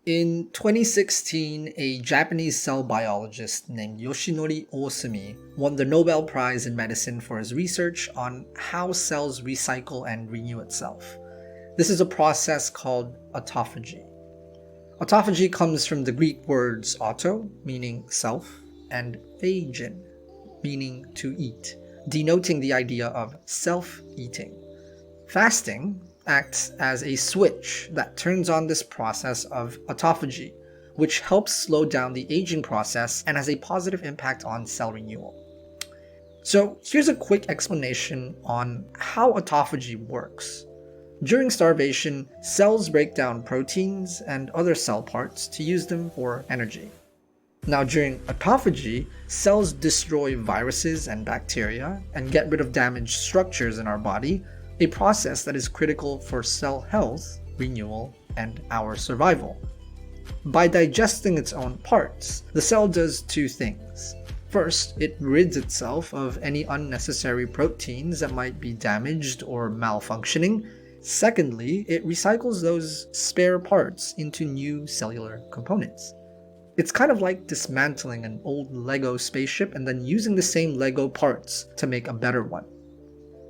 In 2016, a Japanese cell biologist named Yoshinori Osumi won the Nobel Prize in Medicine for his research on how cells recycle and renew itself. This is a process called autophagy. Autophagy comes from the Greek words auto, meaning self, and phagein, meaning to eat, denoting the idea of self-eating. Fasting acts as a switch that turns on this process of autophagy, which helps slow down the aging process and has a positive impact on cell renewal. So here's a quick explanation on how autophagy works. During starvation, cells break down proteins and other cell parts to use them for energy. Now during autophagy, cells destroy viruses and bacteria and get rid of damaged structures in our body, a process that is critical for cell health, renewal, and our survival. By digesting its own parts, the cell does two things. First, it rids itself of any unnecessary proteins that might be damaged or malfunctioning. Secondly, it recycles those spare parts into new cellular components. It's kind of like dismantling an old Lego spaceship and then using the same Lego parts to make a better one.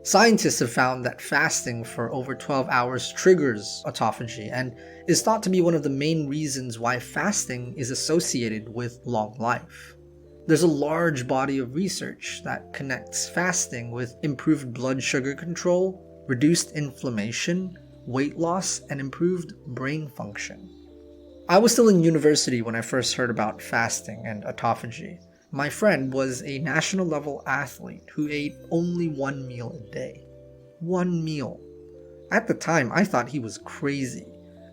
Scientists have found that fasting for over 12 hours triggers autophagy and is thought to be one of the main reasons why fasting is associated with long life. There's a large body of research that connects fasting with improved blood sugar control, reduced inflammation, weight loss, and improved brain function. I was still in university when I first heard about fasting and autophagy. My friend was a national level athlete who ate only one meal a day. One meal. At the time, I thought he was crazy.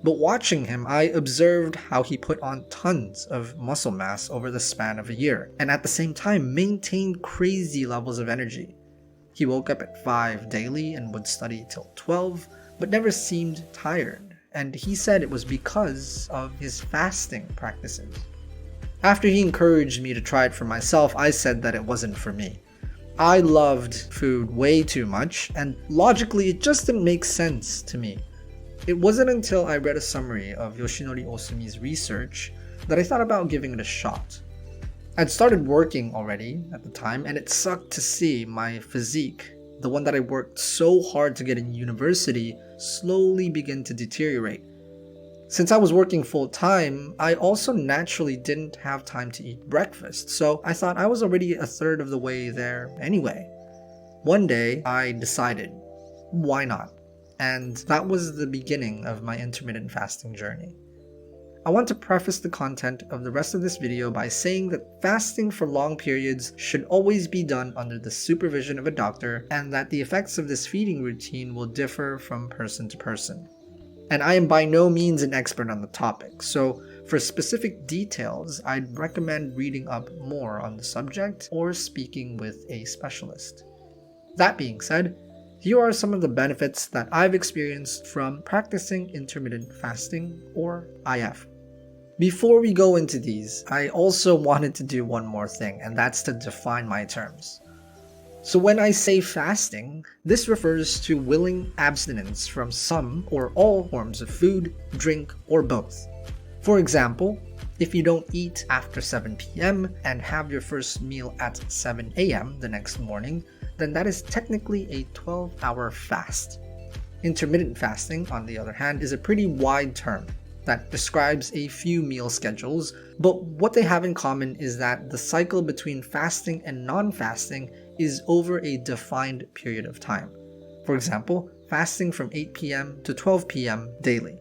But watching him, I observed how he put on tons of muscle mass over the span of a year, and at the same time maintained crazy levels of energy. He woke up at 5 daily and would study till 12, but never seemed tired, and he said it was because of his fasting practices. After he encouraged me to try it for myself, I said that it wasn't for me. I loved food way too much, and logically it just didn't make sense to me. It wasn't until I read a summary of Yoshinori Osumi's research that I thought about giving it a shot. I'd started working already at the time, and it sucked to see my physique, the one that I worked so hard to get in university, slowly begin to deteriorate. Since I was working full-time, I also naturally didn't have time to eat breakfast, so I thought I was already a third of the way there anyway. One day, I decided, why not? And that was the beginning of my intermittent fasting journey. I want to preface the content of the rest of this video by saying that fasting for long periods should always be done under the supervision of a doctor, and that the effects of this feeding routine will differ from person to person. And I am by no means an expert on the topic, so for specific details, I'd recommend reading up more on the subject or speaking with a specialist. That being said, here are some of the benefits that I've experienced from practicing intermittent fasting, or IF. Before we go into these, I also wanted to do one more thing, and that's to define my terms. So when I say fasting, this refers to willing abstinence from some or all forms of food, drink, or both. For example, if you don't eat after 7 p.m. and have your first meal at 7 a.m. the next morning, then that is technically a 12-hour fast. Intermittent fasting, on the other hand, is a pretty wide term that describes a few meal schedules, but what they have in common is that the cycle between fasting and non-fasting is over a defined period of time. For example, fasting from 8 p.m. to 12 p.m. daily.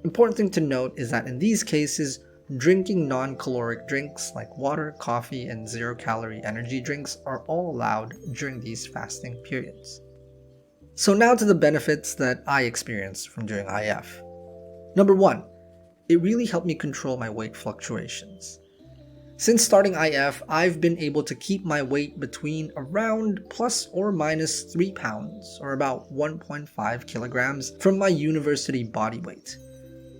Important thing to note is that in these cases, drinking non-caloric drinks like water, coffee, and zero-calorie energy drinks are all allowed during these fasting periods. So now to the benefits that I experienced from doing IF. Number 1, it really helped me control my weight fluctuations. Since starting IF, I've been able to keep my weight between around plus or minus 3 pounds, or about 1.5 kilograms, from my university body weight.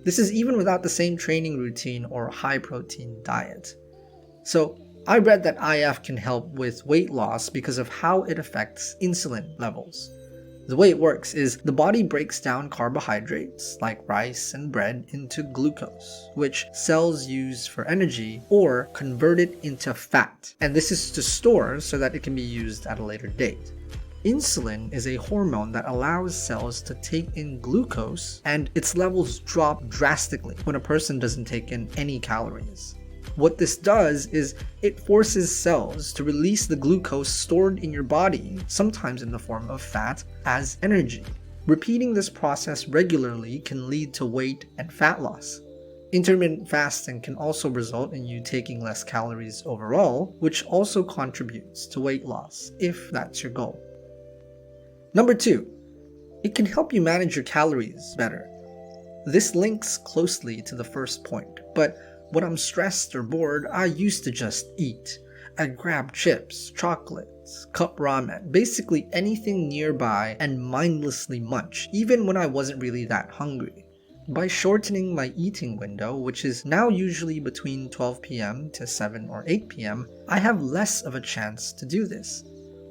This is even without the same training routine or high-protein diet. So, I read that IF can help with weight loss because of how it affects insulin levels. The way it works is the body breaks down carbohydrates like rice and bread into glucose, which cells use for energy or convert it into fat. And this is to store so that it can be used at a later date. Insulin is a hormone that allows cells to take in glucose, and its levels drop drastically when a person doesn't take in any calories. What this does is it forces cells to release the glucose stored in your body, sometimes in the form of fat, as energy. Repeating this process regularly can lead to weight and fat loss. Intermittent fasting can also result in you taking less calories overall, which also contributes to weight loss, if that's your goal. Number 2, it can help you manage your calories better. This links closely to the first point, but when I'm stressed or bored, I used to just eat. I'd grab chips, chocolates, cup ramen, basically anything nearby and mindlessly munch, even when I wasn't really that hungry. By shortening my eating window, which is now usually between 12 p.m. to 7 or 8 p.m., I have less of a chance to do this.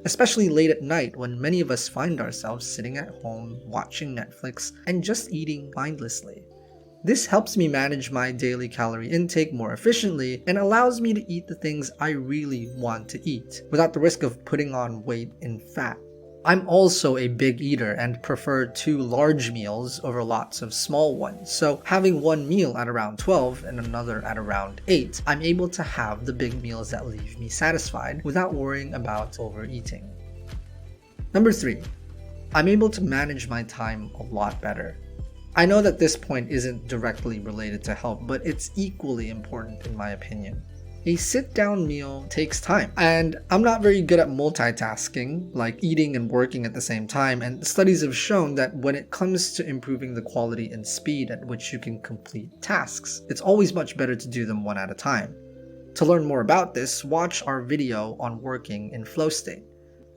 Especially late at night when many of us find ourselves sitting at home, watching Netflix, and just eating mindlessly. This helps me manage my daily calorie intake more efficiently and allows me to eat the things I really want to eat, without the risk of putting on weight and fat. I'm also a big eater and prefer 2 large meals over lots of small ones, so having one meal at around 12 and another at around 8, I'm able to have the big meals that leave me satisfied without worrying about overeating. Number 3, I'm able to manage my time a lot better. I know that this point isn't directly related to health, but it's equally important in my opinion. A sit-down meal takes time, and I'm not very good at multitasking, like eating and working at the same time, and studies have shown that when it comes to improving the quality and speed at which you can complete tasks, it's always much better to do them one at a time. To learn more about this, watch our video on working in flow state.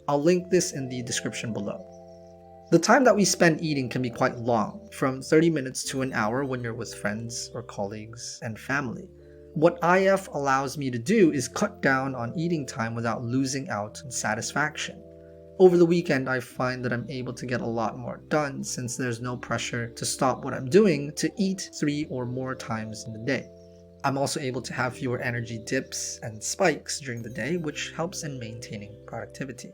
I'll link this in the description below. The time that we spend eating can be quite long, from 30 minutes to an hour when you're with friends or colleagues and family. What IF allows me to do is cut down on eating time without losing out on satisfaction. Over the weekend, I find that I'm able to get a lot more done since there's no pressure to stop what I'm doing to eat 3 or more times in the day. I'm also able to have fewer energy dips and spikes during the day, which helps in maintaining productivity.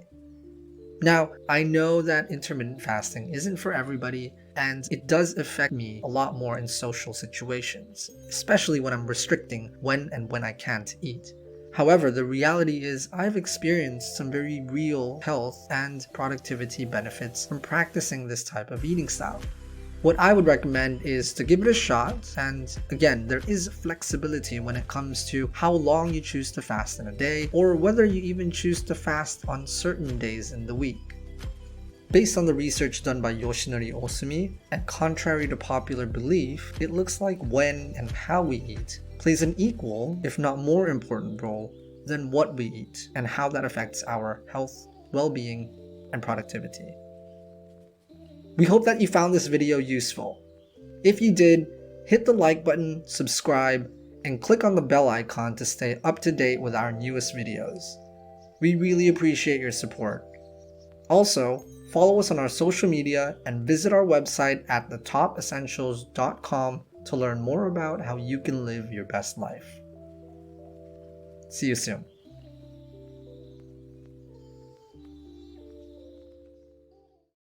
Now, I know that intermittent fasting isn't for everybody, and it does affect me a lot more in social situations, especially when I'm restricting when I can't eat. However, the reality is I've experienced some very real health and productivity benefits from practicing this type of eating style. What I would recommend is to give it a shot, and again, there is flexibility when it comes to how long you choose to fast in a day, or whether you even choose to fast on certain days in the week. Based on the research done by Yoshinori Osumi, and contrary to popular belief, it looks like when and how we eat plays an equal, if not more important role than what we eat and how that affects our health, well-being, and productivity. We hope that you found this video useful. If you did, hit the like button, subscribe, and click on the bell icon to stay up to date with our newest videos. We really appreciate your support. Also, follow us on our social media and visit our website at thetopessentials.com to learn more about how you can live your best life. See you soon.